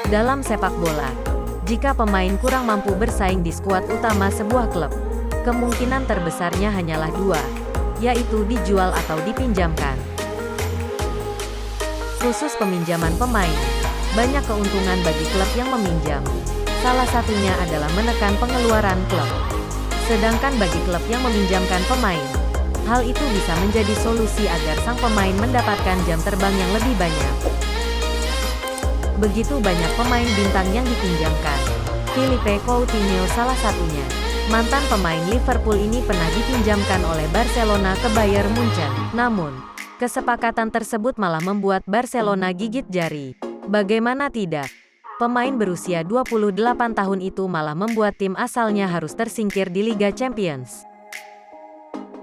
Dalam sepak bola, jika pemain kurang mampu bersaing di skuad utama sebuah klub, kemungkinan terbesarnya hanyalah dua, yaitu dijual atau dipinjamkan. Khusus peminjaman pemain, banyak keuntungan bagi klub yang meminjam. Salah satunya adalah menekan pengeluaran klub. Sedangkan bagi klub yang meminjamkan pemain, hal itu bisa menjadi solusi agar sang pemain mendapatkan jam terbang yang lebih banyak. Begitu banyak pemain bintang yang dipinjamkan. Philippe Coutinho salah satunya. Mantan pemain Liverpool ini pernah dipinjamkan oleh Barcelona ke Bayern Munchen. Namun, kesepakatan tersebut malah membuat Barcelona gigit jari. Bagaimana tidak? Pemain berusia 28 tahun itu malah membuat tim asalnya harus tersingkir di Liga Champions.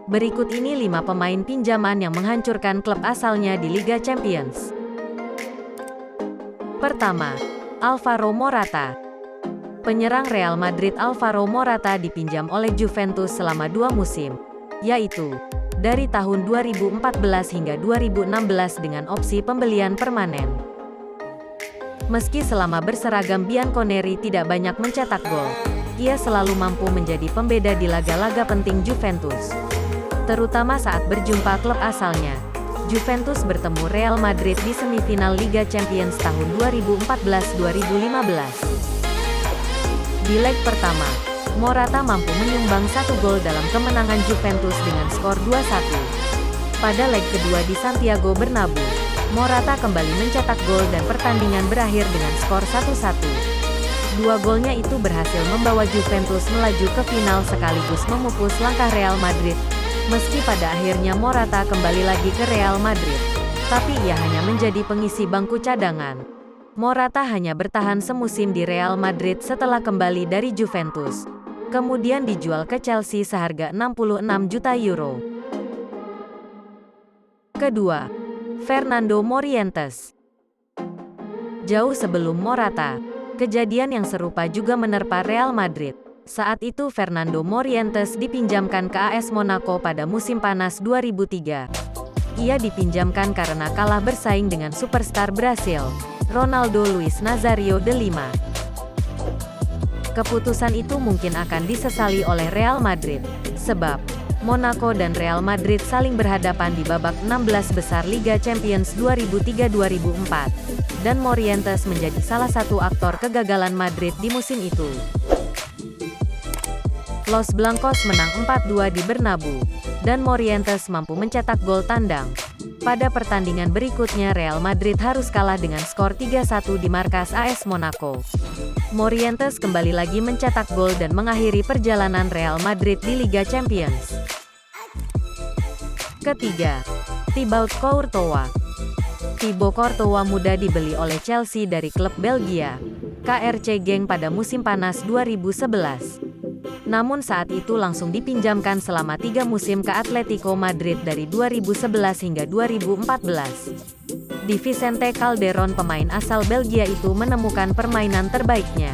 Berikut ini 5 pemain pinjaman yang menghancurkan klub asalnya di Liga Champions. Pertama, Alvaro Morata. Penyerang Real Madrid Alvaro Morata dipinjam oleh Juventus selama 2 musim, yaitu dari tahun 2014 hingga 2016 dengan opsi pembelian permanen. Meski selama berseragam bianconeri tidak banyak mencetak gol, ia selalu mampu menjadi pembeda di laga-laga penting Juventus. Terutama saat berjumpa klub asalnya. Juventus bertemu Real Madrid di semifinal Liga Champions tahun 2014-2015. Di leg pertama, Morata mampu menyumbang 1 gol dalam kemenangan Juventus dengan skor 2-1. Pada leg kedua di Santiago Bernabeu, Morata kembali mencetak gol dan pertandingan berakhir dengan skor 1-1. 2 golnya itu berhasil membawa Juventus melaju ke final sekaligus memupus langkah Real Madrid. Meski pada akhirnya Morata kembali lagi ke Real Madrid, tapi ia hanya menjadi pengisi bangku cadangan. Morata hanya bertahan semusim di Real Madrid setelah kembali dari Juventus. Kemudian dijual ke Chelsea seharga 66 juta euro. Kedua, Fernando Morientes. Jauh sebelum Morata, kejadian yang serupa juga menerpa Real Madrid. Saat itu Fernando Morientes dipinjamkan ke AS Monaco pada musim panas 2003. Ia dipinjamkan karena kalah bersaing dengan superstar Brasil, Ronaldo Luis Nazario de Lima. Keputusan itu mungkin akan disesali oleh Real Madrid, sebab Monaco dan Real Madrid saling berhadapan di babak 16 besar Liga Champions 2003-2004, dan Morientes menjadi salah satu aktor kegagalan Madrid di musim itu. Los Blancos menang 4-2 di Bernabeu, dan Morientes mampu mencetak gol tandang. Pada pertandingan berikutnya Real Madrid harus kalah dengan skor 3-1 di markas AS Monaco. Morientes kembali lagi mencetak gol dan mengakhiri perjalanan Real Madrid di Liga Champions. Ketiga, Thibaut Courtois. Thibaut Courtois muda dibeli oleh Chelsea dari klub Belgia, KRC Genk pada musim panas 2011. Namun saat itu langsung dipinjamkan selama 3 musim ke Atletico Madrid dari 2011 hingga 2014. Di Vicente Calderon pemain asal Belgia itu menemukan permainan terbaiknya.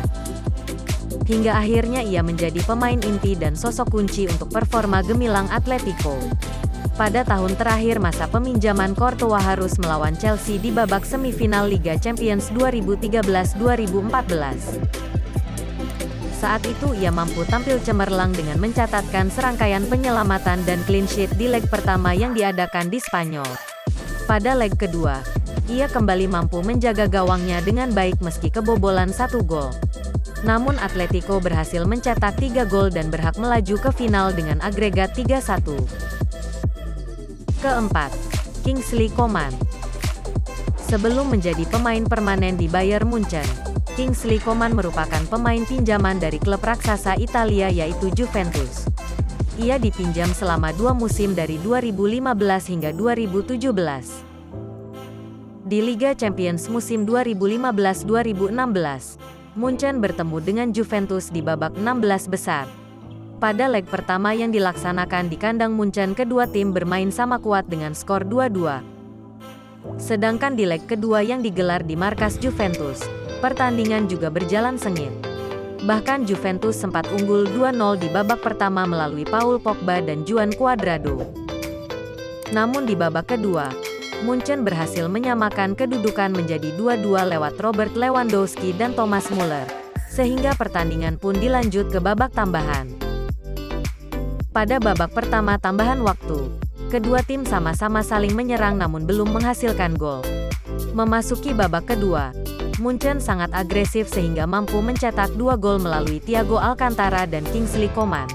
Hingga akhirnya ia menjadi pemain inti dan sosok kunci untuk performa gemilang Atletico. Pada tahun terakhir masa peminjaman Courtois harus melawan Chelsea di babak semifinal Liga Champions 2013-2014. Saat itu ia mampu tampil cemerlang dengan mencatatkan serangkaian penyelamatan dan clean sheet di leg pertama yang diadakan di Spanyol. Pada leg kedua, ia kembali mampu menjaga gawangnya dengan baik meski kebobolan 1 gol. Namun Atletico berhasil mencetak 3 gol dan berhak melaju ke final dengan agregat 3-1. Keempat, Kingsley Coman. Sebelum menjadi pemain permanen di Bayern Munchen, Kingsley Coman merupakan pemain pinjaman dari klub raksasa Italia yaitu Juventus. Ia dipinjam selama 2 musim dari 2015 hingga 2017. Di Liga Champions musim 2015-2016, Munchen bertemu dengan Juventus di babak 16 besar. Pada leg pertama yang dilaksanakan di kandang Munchen, kedua tim bermain sama kuat dengan skor 2-2. Sedangkan di leg kedua yang digelar di markas Juventus, pertandingan juga berjalan sengit. Bahkan Juventus sempat unggul 2-0 di babak pertama melalui Paul Pogba dan Juan Cuadrado. Namun di babak kedua, Munchen berhasil menyamakan kedudukan menjadi 2-2 lewat Robert Lewandowski dan Thomas Muller, sehingga pertandingan pun dilanjut ke babak tambahan. Pada babak pertama tambahan waktu, kedua tim sama-sama saling menyerang namun belum menghasilkan gol. Memasuki babak kedua, Munchen sangat agresif sehingga mampu mencetak 2 gol melalui Thiago Alcantara dan Kingsley Coman.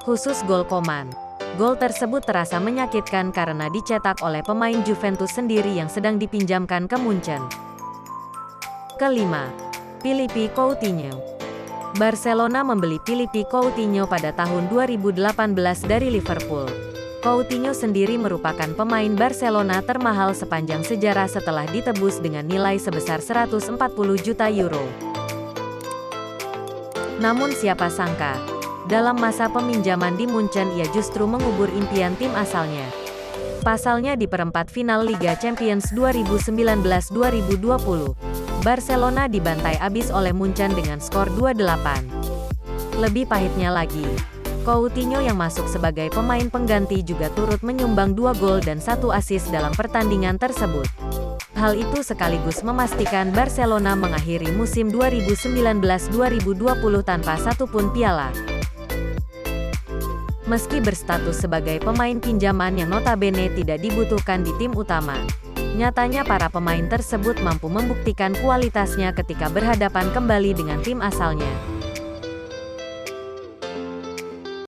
Khusus gol Coman, gol tersebut terasa menyakitkan karena dicetak oleh pemain Juventus sendiri yang sedang dipinjamkan ke Munchen. Kelima, Philippe Coutinho. Barcelona membeli Philippe Coutinho pada tahun 2018 dari Liverpool. Coutinho sendiri merupakan pemain Barcelona termahal sepanjang sejarah setelah ditebus dengan nilai sebesar 140 juta euro. Namun siapa sangka, dalam masa peminjaman di Munchen ia justru mengubur impian tim asalnya. Pasalnya di perempat final Liga Champions 2019-2020, Barcelona dibantai abis oleh Munchen dengan skor 2-8. Lebih pahitnya lagi, Coutinho yang masuk sebagai pemain pengganti juga turut menyumbang 2 gol dan 1 assist dalam pertandingan tersebut. Hal itu sekaligus memastikan Barcelona mengakhiri musim 2019-2020 tanpa satupun piala. Meski berstatus sebagai pemain pinjaman yang notabene tidak dibutuhkan di tim utama, nyatanya para pemain tersebut mampu membuktikan kualitasnya ketika berhadapan kembali dengan tim asalnya.